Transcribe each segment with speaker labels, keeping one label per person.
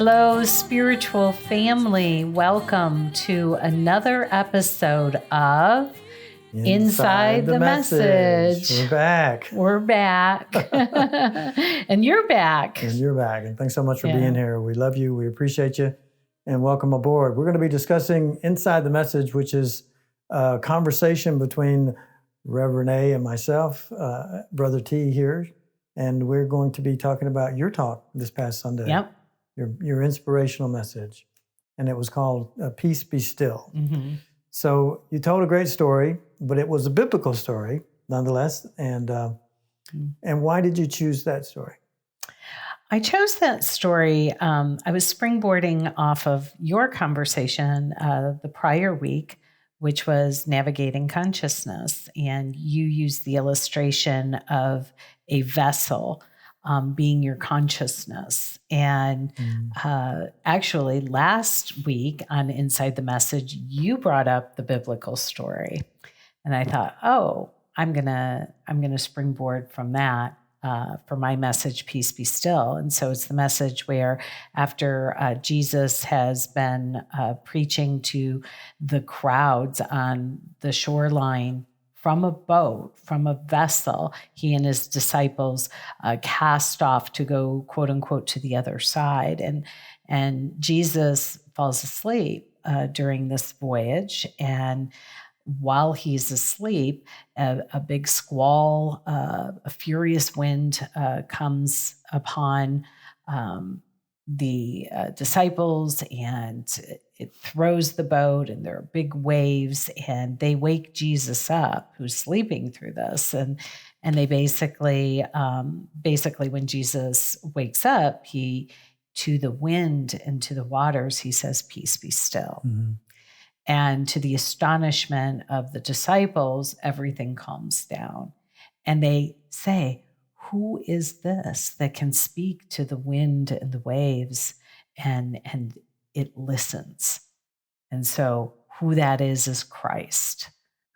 Speaker 1: Hello, spiritual family. Welcome to another episode of Inside the Message.
Speaker 2: We're back.
Speaker 1: We're back. And you're back.
Speaker 2: And you're back. And thanks so much for being here. We love you. We appreciate you. And welcome aboard. We're going to be discussing Inside the Message, which is a conversation between Reverend A and myself, Brother T here. And we're going to be talking about your talk this past Sunday.
Speaker 1: Yep.
Speaker 2: Your inspirational message. And it was called Peace Be Still.
Speaker 1: Mm-hmm.
Speaker 2: So you told a great story, but it was a biblical story nonetheless. And why did you choose that story?
Speaker 1: I chose that story. I was springboarding off of your conversation the prior week, which was navigating consciousness. And you used the illustration of a vessel being your consciousness. And actually last week on Inside the Message, you brought up the biblical story. And I thought, I'm gonna springboard from that for my message, Peace Be Still. And so it's the message where after Jesus has been preaching to the crowds on the shoreline from a boat, from a vessel, he and his disciples cast off to go, quote unquote, to the other side. And Jesus falls asleep during this voyage. And while he's asleep, a big squall, a furious wind comes upon the disciples, and it throws the boat, and there are big waves, and they wake Jesus up, who's sleeping through this. And they basically when Jesus wakes up, he, to the wind and to the waters, he says, "Peace be still."
Speaker 2: Mm-hmm.
Speaker 1: And to the astonishment of the disciples, everything calms down. And they say, "Who is this that can speak to the wind and the waves and it listens?" And so who that is Christ.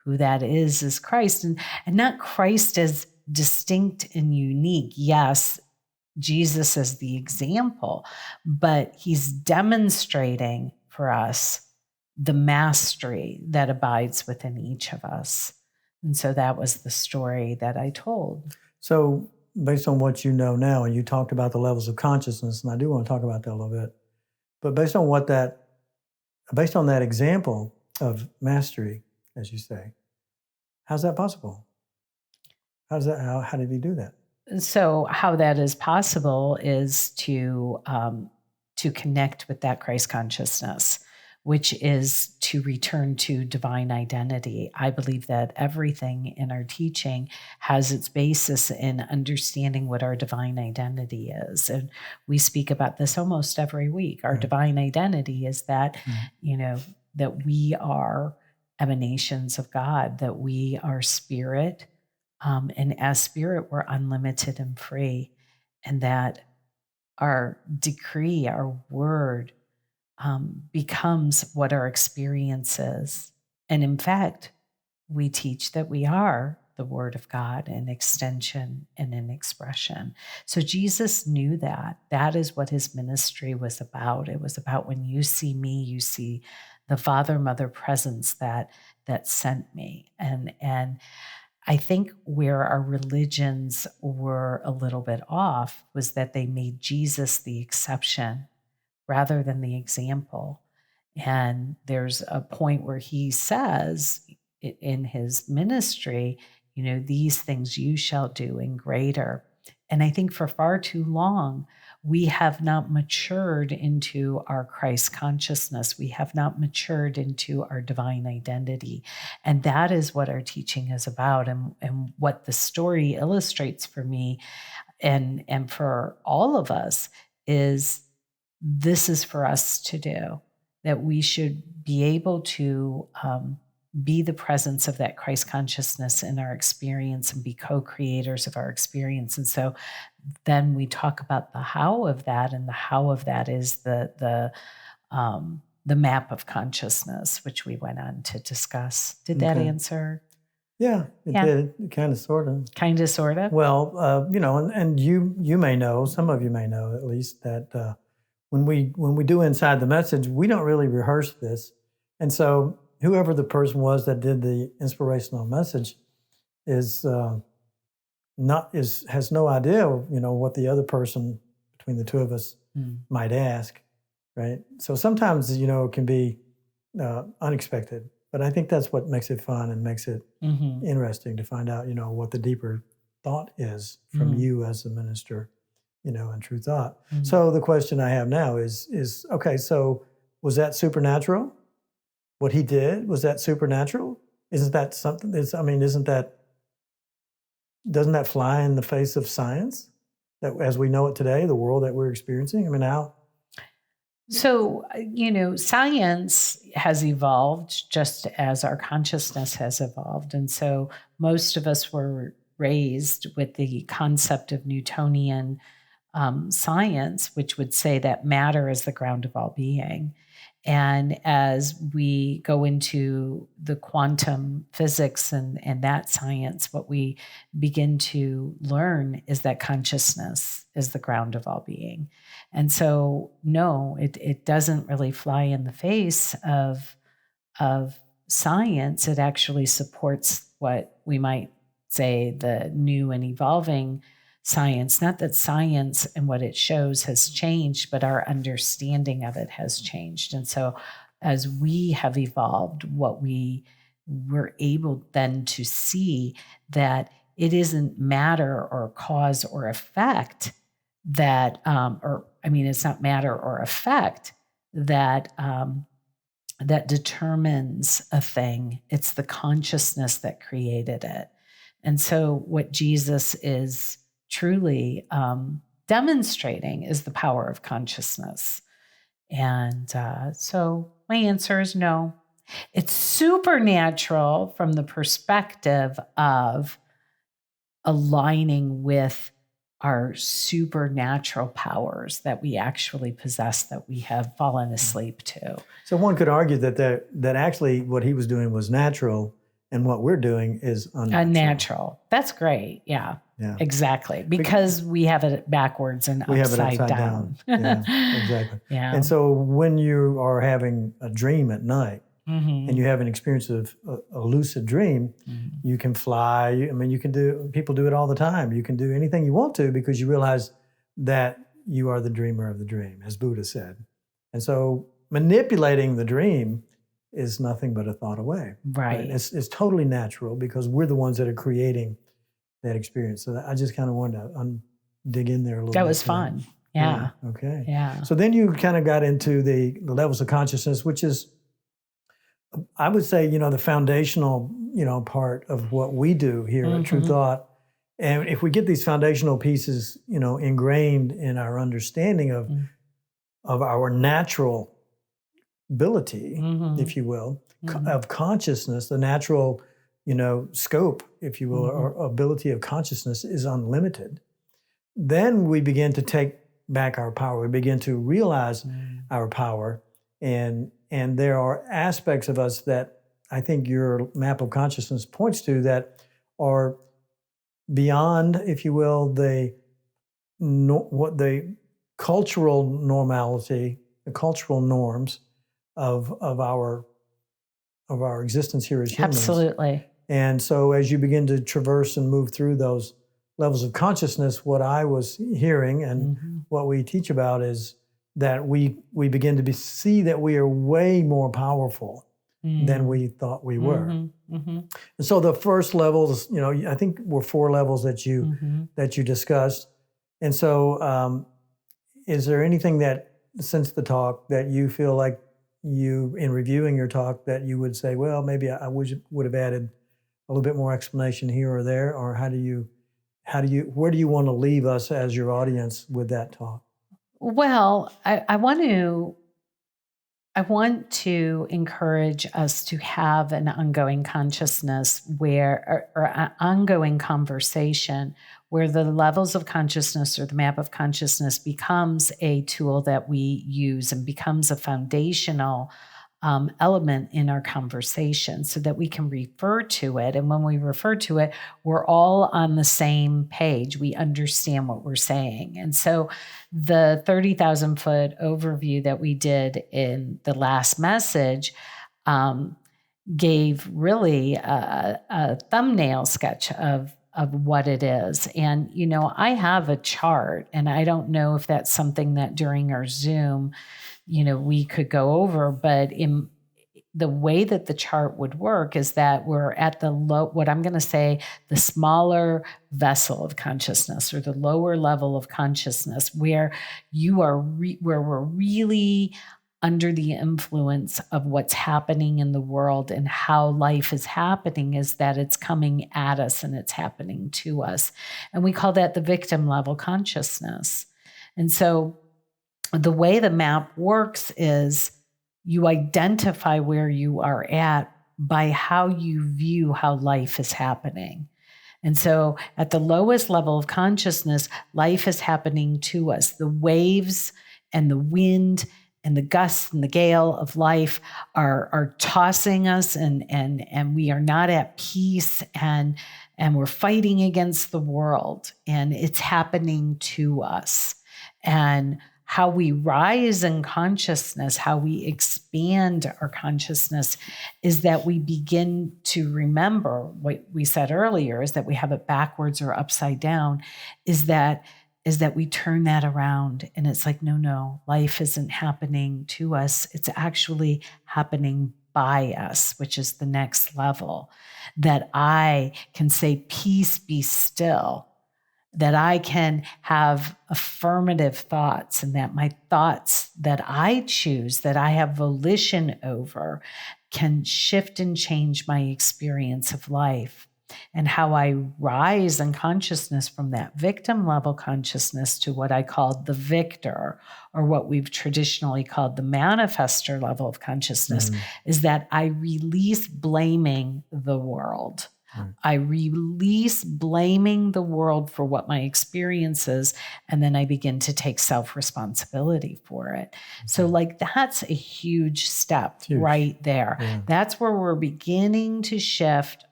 Speaker 1: Who that is Christ. And not Christ as distinct and unique. Yes, Jesus is the example, but he's demonstrating for us the mastery that abides within each of us. And so that was the story that I told.
Speaker 2: So based on what you know now, and you talked about the levels of consciousness, and I do want to talk about that a little bit, but based on that example of mastery, as you say, how's that possible? How did he do that?
Speaker 1: So how that is possible is to connect with that Christ consciousness, which is to return to divine identity. I believe that everything in our teaching has its basis in understanding what our divine identity is. And we speak about this almost every week. Our divine identity is that, that we are emanations of God, that we are spirit. And as spirit, we're unlimited and free. And that our decree, our word, becomes what our experience is. And in fact, we teach that we are the Word of God in extension and in expression. So Jesus knew that. That is what his ministry was about. It was about, when you see me, you see the Father, Mother presence that sent me. And I think where our religions were a little bit off was that they made Jesus the exception rather than the example. And there's a point where he says in his ministry, these things you shall do and greater. And I think for far too long, we have not matured into our Christ consciousness. We have not matured into our divine identity. And that is what our teaching is about, and what the story illustrates for me and for all of us is, this is for us to do, that we should be able to be the presence of that Christ consciousness in our experience and be co-creators of our experience. And so then we talk about the how of that, and the how of that is the map of consciousness, which we went on to discuss. Did that answer?
Speaker 2: Yeah, it did. Kind of, sort of.
Speaker 1: Kind of, sort of.
Speaker 2: Well, and you may know, some of you may know at least, that when we do Inside the Message, we don't really rehearse this. And so whoever the person was that did the inspirational message has no idea, what the other person between the two of us might ask, right? So sometimes, it can be unexpected, but I think that's what makes it fun and makes it interesting to find out, what the deeper thought is from you as a minister, in True Thought. So the question I have now is okay, so was that supernatural? What he did, was that supernatural? Isn't that something, doesn't that fly in the face of science? That as we know it today, the world that we're experiencing? how?
Speaker 1: So, science has evolved just as our consciousness has evolved. And so most of us were raised with the concept of Newtonian science, which would say that matter is the ground of all being. And as we go into the quantum physics and that science, what we begin to learn is that consciousness is the ground of all being. And so, no, it doesn't really fly in the face of science. It actually supports what we might say the new and evolving science. Not that science and what it shows has changed, but our understanding of it has changed. And so as we have evolved, what we were able then to see that it isn't matter or cause or effect that, it's not matter or effect that that determines a thing. It's the consciousness that created it. And so what Jesus is truly demonstrating is the power of consciousness. And so my answer is no. It's supernatural from the perspective of aligning with our supernatural powers that we actually possess, that we have fallen asleep to.
Speaker 2: So one could argue that actually what he was doing was natural, and what we're doing is unnatural.
Speaker 1: That's great. Yeah, exactly. Because we have it backwards and upside down.
Speaker 2: Yeah, exactly.
Speaker 1: Yeah.
Speaker 2: And so when you are having a dream at night and you have an experience of a lucid dream, you can fly. People do it all the time. You can do anything you want to because you realize that you are the dreamer of the dream, as Buddha said. And so manipulating the dream is nothing but a thought away.
Speaker 1: Right.
Speaker 2: It's totally natural because we're the ones that are creating that experience. So I just kind of wanted to dig in there a little bit.
Speaker 1: That was fun. Yeah.
Speaker 2: Okay.
Speaker 1: Yeah.
Speaker 2: So then you kind of got into the levels of consciousness, which is, I would say, the foundational, part of what we do here at True Thought. And if we get these foundational pieces, ingrained in our understanding of our natural ability, if you will, of consciousness, the natural, scope, if you will, or ability of consciousness is unlimited. Then we begin to take back our power. We begin to realize our power, and there are aspects of us that I think your map of consciousness points to that are beyond, if you will, what the cultural normality, the cultural norms of our existence here as humans.
Speaker 1: Absolutely.
Speaker 2: And so as you begin to traverse and move through those levels of consciousness, what I was hearing and what we teach about is that we begin to see that we are way more powerful than we thought we were. And so the first levels, I think were 4 levels that you discussed. And so is there anything that, since the talk, that you feel like in reviewing your talk, that you would say, well, maybe I would have added a little bit more explanation here or there? Or where do you want to leave us as your audience with that talk?
Speaker 1: Well, I want to encourage us to have an ongoing consciousness or an ongoing conversation where the levels of consciousness or the map of consciousness becomes a tool that we use and becomes a foundational element in our conversation so that we can refer to it. And when we refer to it, we're all on the same page. We understand what we're saying. And so the 30,000 foot overview that we did in the last message gave really a thumbnail sketch of what it is. And, I have a chart, and I don't know if that's something that during our Zoom, we could go over, but in the way that the chart would work is that we're at the what I'm going to say, the smaller vessel of consciousness, or the lower level of consciousness, where you are, where we're really under the influence of what's happening in the world and how life is happening, is that it's coming at us and it's happening to us. And we call that the victim level consciousness. And so the way the map works is you identify where you are at by how you view how life is happening. And so at the lowest level of consciousness, life is happening to us. The waves and the wind and the gusts and the gale of life are tossing us, and we are not at peace, and we're fighting against the world, and it's happening to us. And how we rise in consciousness, how we expand our consciousness, is that we begin to remember what we said earlier, is that we have it backwards or upside down, is that we turn that around, and it's like, no, life isn't happening to us. It's actually happening by us, which is the next level. That I can say, peace, be still. That I can have affirmative thoughts, and that my thoughts that I choose, that I have volition over, can shift and change my experience of life. And how I rise in consciousness from that victim level consciousness to what I called the victor, or what we've traditionally called the manifestor level of consciousness, is that I release blaming the world. I release blaming the world for what my experience is, and then I begin to take self-responsibility for it. So that's a huge step right there. Yeah. That's where we're beginning to shift,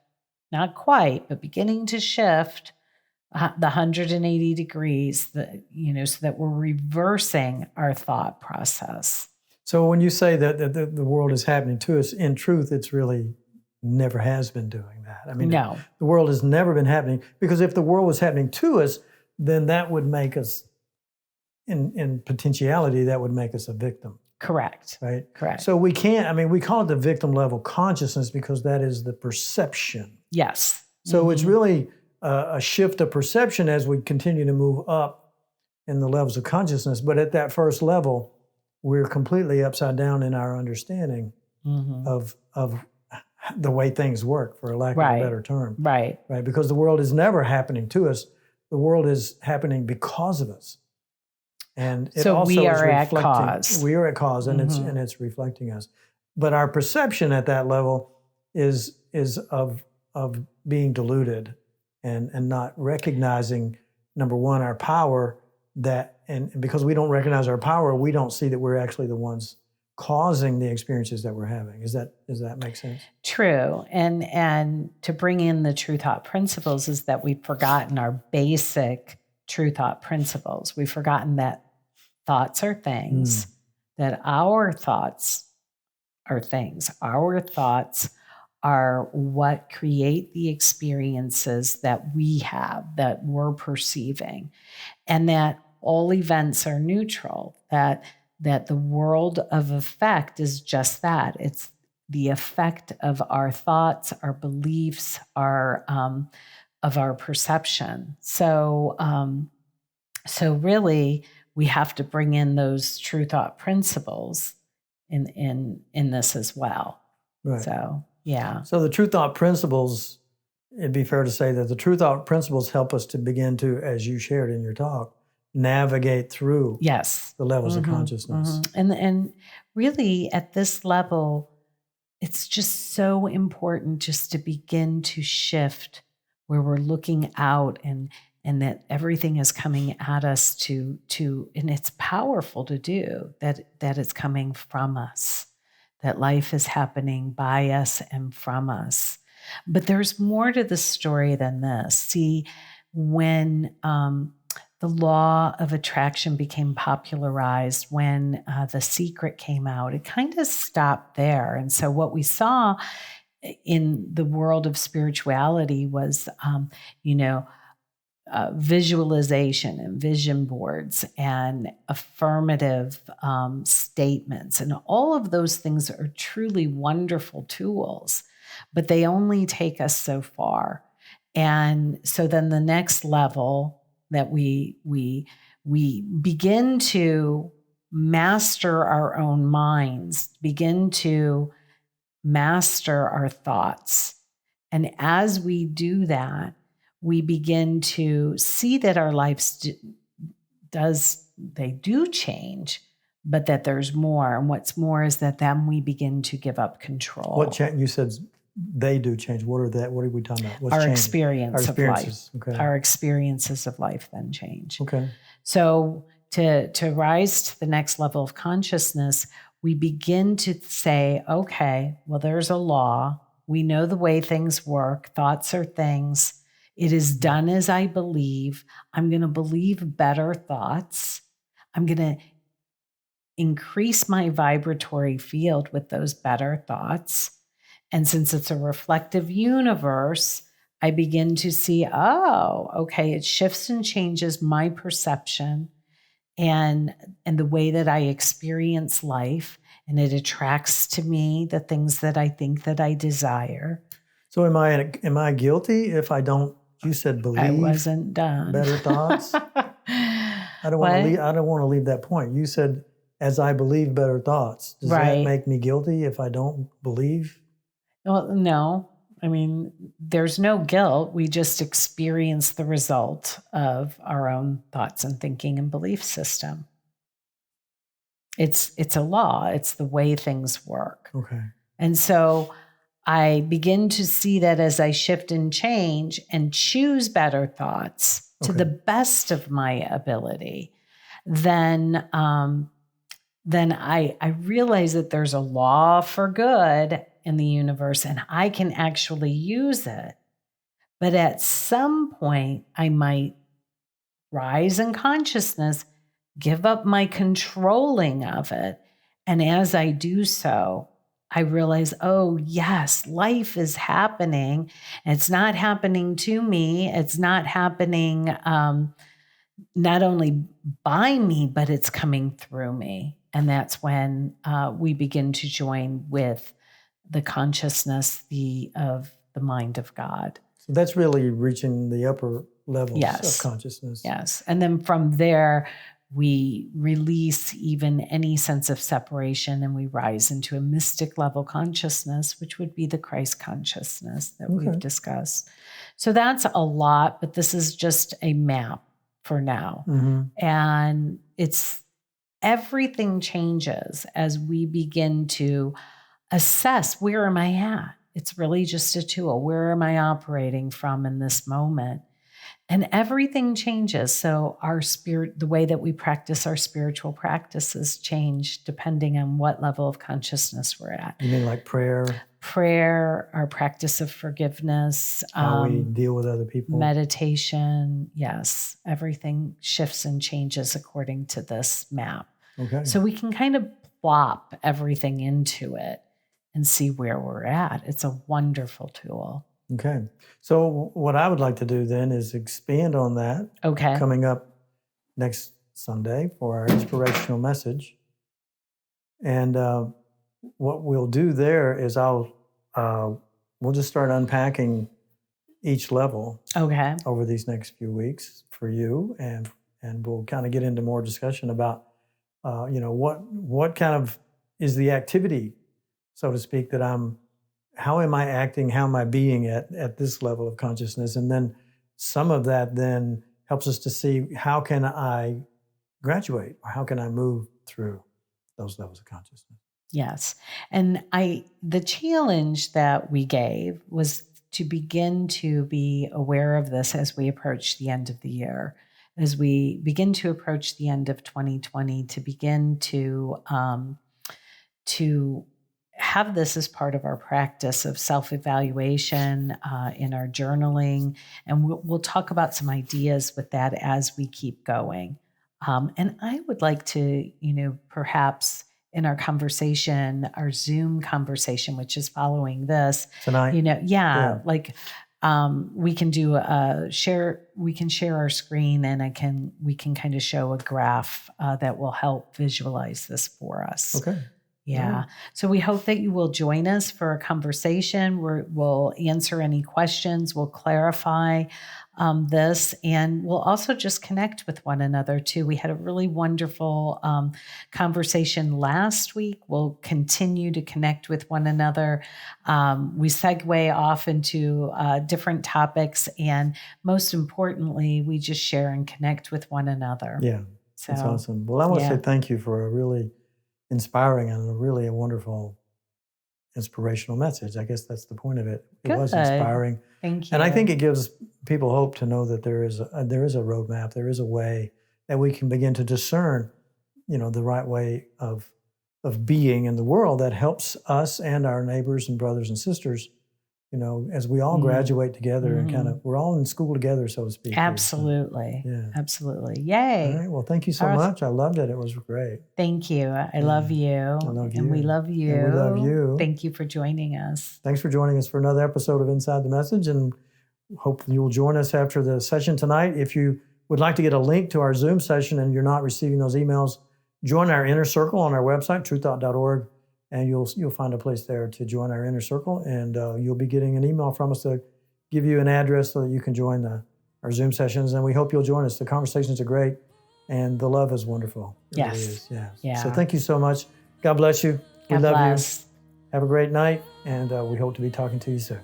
Speaker 1: not quite, but beginning to shift the 180 degrees, so that we're reversing our thought process.
Speaker 2: So when you say that the world is happening to us, in truth, it's really never has been doing that. I mean,
Speaker 1: no.
Speaker 2: The world has never been happening, because if the world was happening to us, then that would make us, in potentiality, that would make us a victim.
Speaker 1: Correct.
Speaker 2: Right?
Speaker 1: Correct.
Speaker 2: So we can't, we call it the victim level consciousness because that is the perception.
Speaker 1: Yes.
Speaker 2: So it's really a shift of perception as we continue to move up in the levels of consciousness. But at that first level, we're completely upside down in our understanding of the way things work, for lack of a better term.
Speaker 1: Right.
Speaker 2: Because the world is never happening to us. The world is happening because of us. And it
Speaker 1: so
Speaker 2: also
Speaker 1: we are
Speaker 2: is
Speaker 1: at cause.
Speaker 2: We are at cause, and it's reflecting us. But our perception at that level is of being deluded and not recognizing, number one, our power, and because we don't recognize our power, we don't see that we're actually the ones causing the experiences that we're having. Does that make sense?
Speaker 1: True. And to bring in the true thought principles is that we've forgotten our basic true thought principles. We've forgotten that thoughts are things, that our thoughts are things. Our thoughts are what create the experiences that we have, that we're perceiving, and that all events are neutral, that the world of effect is just that. It's the effect of our thoughts, our beliefs, of our perception. So really, we have to bring in those true thought principles in this as well.
Speaker 2: Right.
Speaker 1: So yeah.
Speaker 2: So the true thought principles, it'd be fair to say that the true thought principles help us to begin to, as you shared in your talk, navigate through the levels of consciousness.
Speaker 1: And really at this level, it's just so important just to begin to shift where we're looking out and that everything is coming at us to and it's powerful to do that it's coming from us, that life is happening by us and from us. But there's more to the story than this. See, when the law of attraction became popularized, when The Secret came out, it kind of stopped there. And so what we saw in the world of spirituality was, visualization and vision boards and affirmative statements. And all of those things are truly wonderful tools, but they only take us so far. And so then the next level that we begin to master our own minds, begin to master our thoughts. And as we do that, we begin to see that our lives do change, but that there's more. And what's more is that then we begin to give up control.
Speaker 2: What you said they do change. What are we talking about? What's
Speaker 1: our
Speaker 2: changing?
Speaker 1: Experience of life.
Speaker 2: Okay.
Speaker 1: Our experiences of life then change.
Speaker 2: Okay.
Speaker 1: So to rise to the next level of consciousness, we begin to say, okay, well, there's a law. We know the way things work. Thoughts are things. It is done as I believe. I'm going to believe better thoughts. I'm going to increase my vibratory field with those better thoughts. And since it's a reflective universe, I begin to see, it shifts and changes my perception and the way that I experience life, and it attracts to me the things that I think that I desire.
Speaker 2: So am I guilty if I don't? You said believe.
Speaker 1: I wasn't done.
Speaker 2: Better thoughts. I don't want to leave that point. You said, as I believe better thoughts. Does that make me guilty if I don't believe?
Speaker 1: Well, no. I mean, there's no guilt. We just experience the result of our own thoughts and thinking and belief system. It's a law. It's the way things work.
Speaker 2: Okay.
Speaker 1: And so I begin to see that as I shift and change and choose better thoughts to the best of my ability, then I realize that there's a law for good in the universe and I can actually use it. But at some point, I might rise in consciousness, give up my controlling of it. And as I do so, I realize, oh, yes, life is happening. It's not happening to me. It's not happening not only by me, but it's coming through me. And that's when we begin to join with the consciousness of the mind of God.
Speaker 2: So that's really reaching the upper levels of consciousness.
Speaker 1: Yes. And then from there, we release even any sense of separation and we rise into a mystic level consciousness, which would be the Christ consciousness that we've discussed. So that's a lot, but this is just a map for now.
Speaker 2: Mm-hmm.
Speaker 1: And everything changes as we begin to assess, where am I at? It's really just a tool. Where am I operating from in this moment? And everything changes. So the way that we practice our spiritual practices change depending on what level of consciousness we're at.
Speaker 2: You mean like prayer?
Speaker 1: Prayer, our practice of forgiveness.
Speaker 2: How we deal with other people.
Speaker 1: Meditation, yes. Everything shifts and changes according to this map.
Speaker 2: Okay.
Speaker 1: So we can kind of plop everything into it and see where we're at. It's a wonderful tool.
Speaker 2: Okay. So what I would like to do then is expand on that.
Speaker 1: Okay.
Speaker 2: Coming up next Sunday for our inspirational message. And what we'll do there is we'll just start unpacking each level.
Speaker 1: Okay.
Speaker 2: Over these next few weeks for you, and we'll kind of get into more discussion about what kind of is the activity, so to speak, how am I acting, how am I being at this level of consciousness? And then some of that then helps us to see how can I graduate or how can I move through those levels of consciousness.
Speaker 1: Yes. And the challenge that we gave was to begin to be aware of this as we approach the end of the year, as we begin to approach the end of 2020, to begin to have this as part of our practice of self-evaluation in our journaling. And we'll talk about some ideas with that as we keep going. And I would like to, perhaps in our conversation, our Zoom conversation, which is following this
Speaker 2: tonight,
Speaker 1: like we can do we can share our screen, and we can kind of show a graph that will help visualize this for us.
Speaker 2: Okay.
Speaker 1: Yeah. So we hope that you will join us for a conversation where we'll answer any questions, we'll clarify this, and we'll also just connect with one another too. We had a really wonderful conversation last week. We'll continue to connect with one another. We segue off into different topics, and most importantly, we just share and connect with one another.
Speaker 2: Yeah, so, that's awesome. Well, I want to say thank you for a really inspiring and really a wonderful inspirational message. I guess that's the point of it. It was inspiring.
Speaker 1: Thank you.
Speaker 2: And I think it gives people hope to know that there is a roadmap, there is a way that we can begin to discern, the right way of being in the world that helps us and our neighbors and brothers and sisters, as we all graduate together and we're all in school together, so to speak.
Speaker 1: Absolutely. Absolutely. Yay.
Speaker 2: All right. Well, thank you so much. I loved it. It was great.
Speaker 1: Thank you. I love you.
Speaker 2: I love you.
Speaker 1: And we love you.
Speaker 2: And we love you.
Speaker 1: Thank you for joining us.
Speaker 2: Thanks for joining us for another episode of Inside the Message, and hope you'll join us after the session tonight. If you would like to get a link to our Zoom session and you're not receiving those emails, join our inner circle on our website, truethought.org. And you'll find a place there to join our inner circle, and you'll be getting an email from us to give you an address so that you can join our Zoom sessions. And we hope you'll join us. The conversations are great, and the love is wonderful. It really is. Yeah. So thank you so much. God bless you. We love you. Have a great night, and we hope to be talking to you soon.